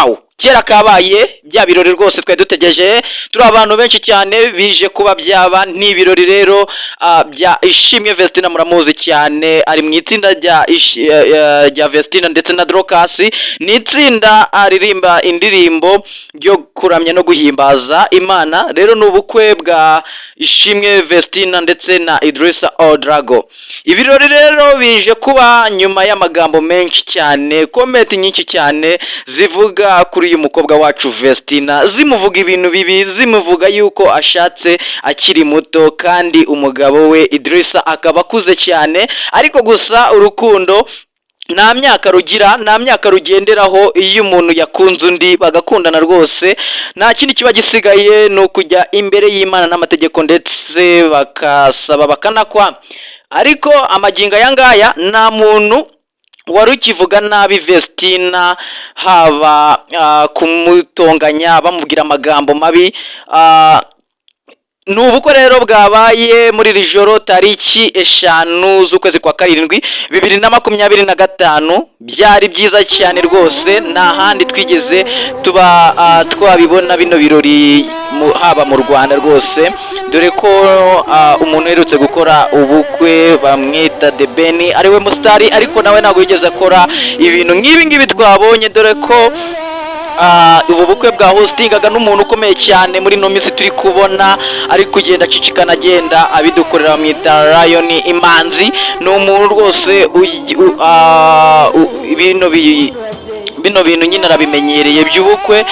wow, kera kabaye bya birori rwose twe dutegereje turi abantu benshi cyane bije kuba byaba ni ibirori rero bya Ishimwe Vestina. Muramuzi cyane, ari mu itsinda rya Vestina ndetse na Dorcas. Ni itsinda aririmba indirimbo byo kuramya no guhimbaza Imana. Rero ni ubukwe bwa Ishimwe Vestina ndetse na Idrissa Odrago. Ibirori rero bije kuba nyuma y'amagambo menshi cyane, comment nyinshi cyane zivuga kuri uyu mukobwa wacu Vestina, zimuvuga ibintu bibi, zimuvuga yuko ashatse akiri muto kandi umugabo we Idrissa akaba akuze cyane, ariko gusa urukundo nta myaka rugira, nta myaka rugenderaho. Iyo umuntu yakunze undi bagakundana rwose, nta kindi kiba gisigaye no kujya imbere y'Imana n'amategeko ndetse bakasaba bakanakwa. Ariko amaginga yangaya nta muntu wari ukivuga nabi Vestina, haba kumutonganya bamubwira amagambo mabi. Ni ubukwe rero bwabaye muri iri joro tariki 5 z'ukwezi kwa 7 2025. byari byiza cyane rwose, nta handi twigeze tuba twabibona bino birori haba mu Rwanda rwose, dore ko umuntu uherutse gukora ubukwe bamwita The Ben ariwe musitari, ariko nawe ntabwo yigeze akora ibintu nk'ibi ngibi twabonye, dore ko ubu bukwe bwa hostingaga n'umuntu ukomeye cyane muri no minsi turi kubona ari kugenda acicikana agenda abidukorera bamwita Lion Imanzi. ni umuntu rwose bino bintu nyine arabimenyereye by'ubukwe.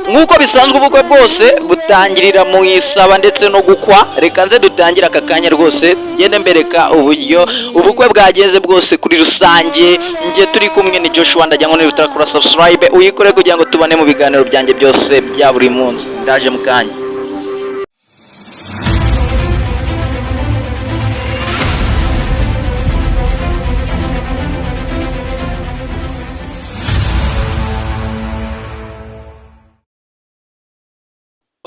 Nk'uko bisanzwe ubukwe bwose butangirira mu isaba ndetse no gukwa. Reka nze dutangire aka kanya rwose ngende mbereka uburyo ubukwe bwageze bwose kuri rusange. Ngiye turi kumwe ni Joshua, ndajya ngo utarakora subscribe uyikore kugira ngo tubane mu biganiro byanjye byose bya buri munsi. Ndaje mu kanya.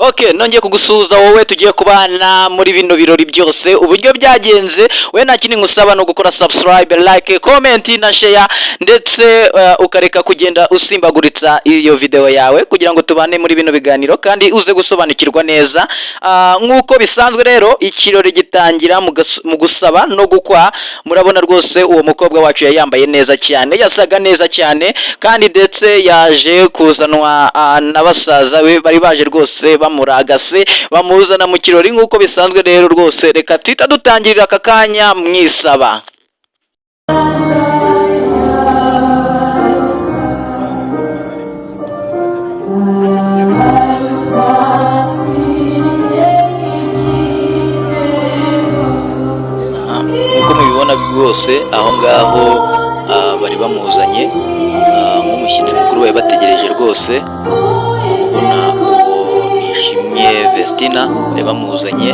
Okay, nongeye kugusuhuza wowe tugiye kubana muri bino birori byose uburyo byagenze. We nta kindi ngusaba no gukora subscribe, like, comment na share ndetse ukareka kugenda usimbaguritsa iyo video yawe kugira ngo tubane muri bino biganiro kandi uze gusobanukirwa neza. Nk'uko bisanzwe rero ikirori gitangira mu gusaba no gukwa. Murabona rwose uwo mukobwa wacu yambaye neza cyane, yasaga neza cyane, kandi ndetse yaje kuzanwa na basaza we bari baje rwose muragase bamuzana mu kirori. nk'uko bisanzwe rero rwose reka twita dutangirira aka kanya mwisaba. Uko mubibona bwose aho ngaho bari bamuzanye nk'umushyitsi mukuru bari bategereje rwose. Ishimwe Vestina bari bamuzanye,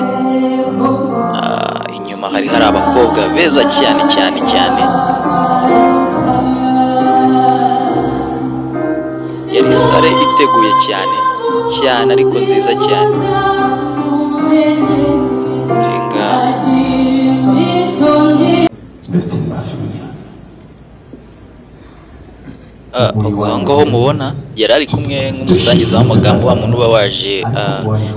inyuma hari abakobwa beza cyane cyane cyane. Yari sare iteguye cyane cyane ariko nziza cyane. Ngaho mubona yari ari kumwe nk'umusangiza w'amagambo wa muntu uba waje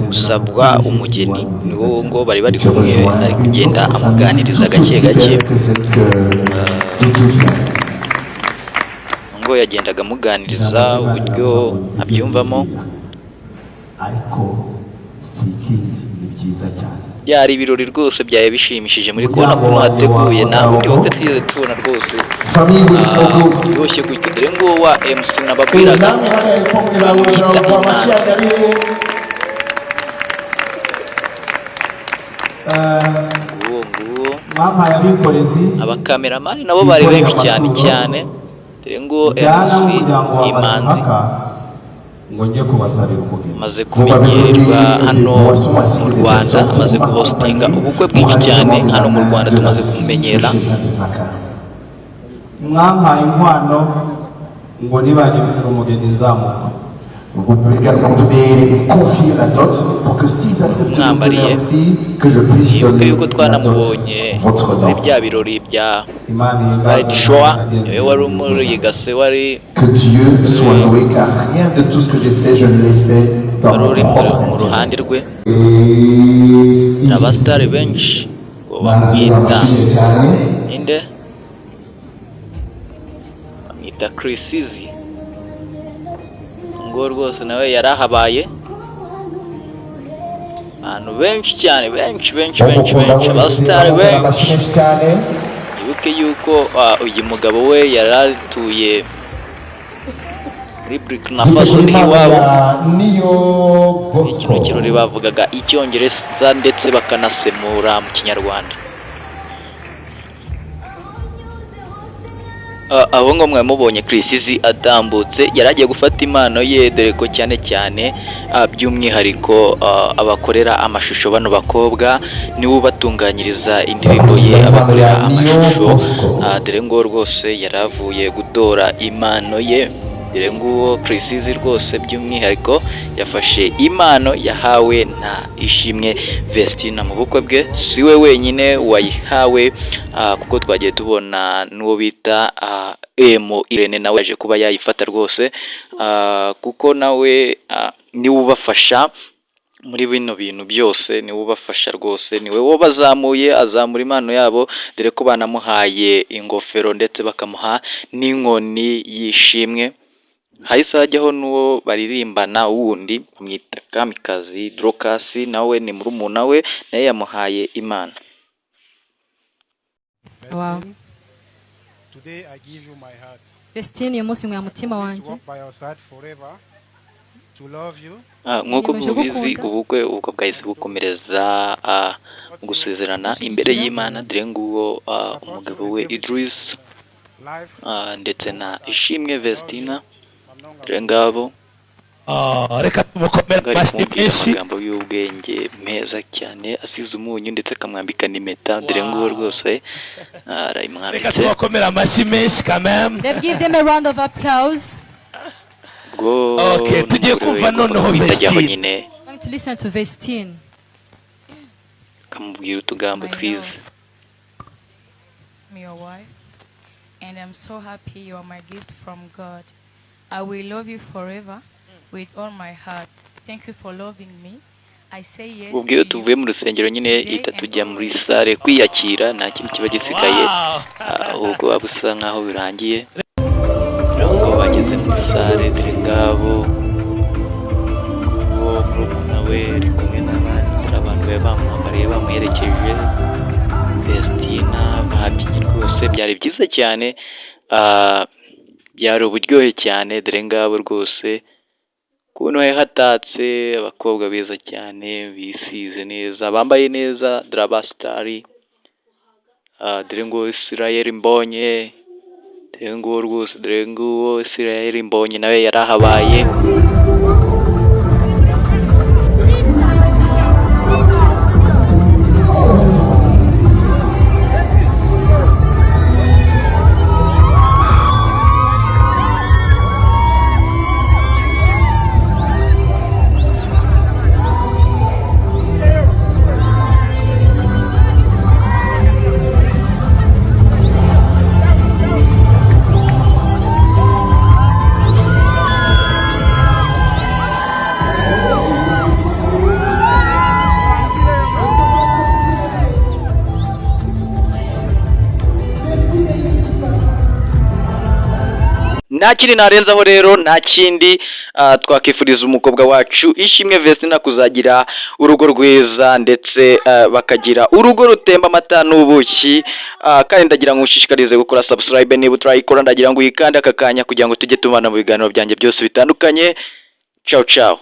gusabwa umugeni. Niwo ngo bari bari kumwe, ari kugenda amuganiriza gake gake. Ngo yagendaga amuganiriza uburyo abyumvamo. Ariko sikindi ni byiza cyane. Byari ibirori rwose byaye bishimishije muri kubona ko hateguye nta buryo bwo twigeze tubona rwose yoshye gutyo. Dore ngo wa MC nababwiraga bamwita Imanzi. Mama yabikorezi abakameramani nabo bari benshi cyane cyane. Dore ngo MC Imanzi ngo njye kubasabira umugeni maze kumenyerwa hano mu Rwanda, amaze kuhostinga ubukwe bwinshi cyane hano mu Rwanda, tumaze kumenyera. Mwampaye inkwano ngo nibanye umugeni nzamuka, Vous pouvez également confier la dot pour que s'ils acceptent de me donner leur fille, que je puisse nibuke donner yuko la dot twanamubonye votre muri nom. bya birori bya Imana Right ihimbaze Showa, Imana niwe wari umuriga se wari Que Dieu soit loué, car rien de tout ce que j'ai fait, je ne l'ai fait dans mon uri propre mu intérêt. ruhande rwe. Et si Abasitari benshi ngo Maziza bamwita Mashini cyane, ninde, bamwita Chrisizi, ngo rwose nawe yarahabaye. Abantu benshi cyane, benshi abasitari benshi. Ibuke yuko uyu mugabo we yari atuye muri Burkina Faso n'iwabo. Kino kirori bavugaga icyongereza ndetse bakanasemura mu kinyarwanda. Abo ngo mwamubonye Chrisizi atambutse yaragiye gufata impano ye, dore ko cyane by'umwihariko abakorera amashusho bano bakobwa niwe ubatunganyiriza indirimbo ye, abakorera amashusho. Dore ngo rwose yaravuye gutora impano ye. Dore nguwo Chrisizi rwose by'umwihariko yafashe impano yahawe na Ishimwe Vestina mu bukwe bwe. Si we wenyine wayihawe, kuko twagiye tubona n'uwo bita Emo Irene nawe yaje kuba yayifata rwose, kuko nawe niwe ubafasha muri bino bintu byose, niwe ubafasha rwose, niwe wo bazamuye azamura impano yabo, dore ko banamuhaye ingofero ndetse bakamuha n'inkoni y'ishimwe. Hahise hajyaho n'uwo baririmbana wundi bamwita Kamikazi Dorcas, nawe ni murumuna we, nawe yamuhaye impano. Wow. Today I give you my heart. Vestine, uyu munsi nkwiye umutima To wanjye, walk by your side forever. To love you. Nk'uko Niyemeje mubizi gukunda. ubwo bwahise bukomereza gusezerana imbere y'Imana. Dore nguwo umugabo we Idris Life. ndetse na Ishimwe Vestina, dore ngabo reka tumukomere bari amashyi kumvira menshi. amagambo y'ubwenge meza cyane, asize umunyu ndetse akamwambika n'impeta. Dore nguwo rwose reka arayimwambitse. tubakomere amashyi menshi quand même. let's give them a round of applause. Ubwo Okay, tugiye kumva noneho bitajyaho Vestine. nyine I'm going to listen to Vestine. akamubwira utugambo My twiza. love, I'm your wife, and I'm so happy you are my gift from God. I will love you forever with all my heart. Thank you for loving me. I say yes ubwo iyo to tuvuye you. mu rusengero nyine ihita tujya muri sale kwiyakira, nta kintu kiba gisigaye. Ubwo waba usa nkaho birangiye, ngo bageze muri sale. Dore ngabo uwo murumuna we ari kumwe n'abandi abantu bari bamwambariye bamuherekeje. Vestina babyinnye rwose, byari byiza cyane, byari uburyohe cyane. Dore ngabo rwose ukuntu hatatse, abakobwa beza cyane bisize neza, bambaye neza, drabastari. Dore ngo Israel Mbonye, dore ngo rwose, dore ngo Israel Mbonye nawe yarahabaye. Nta kindi narenzaho rero, nta kindi twakifuriza umukobwa wacu Ishimwe Vestina kuzagira urugo rwiza, ndetse bakagira urugo rutemba amata n'ubuki. Kandi ndagira ngo ushishikarize gukora subscribe niba utarayikora, ndagira ngo uyikande aka kanya kugira ngo tujye tubana mu biganiro byanjye byose bitandukanye. Ciao ciao.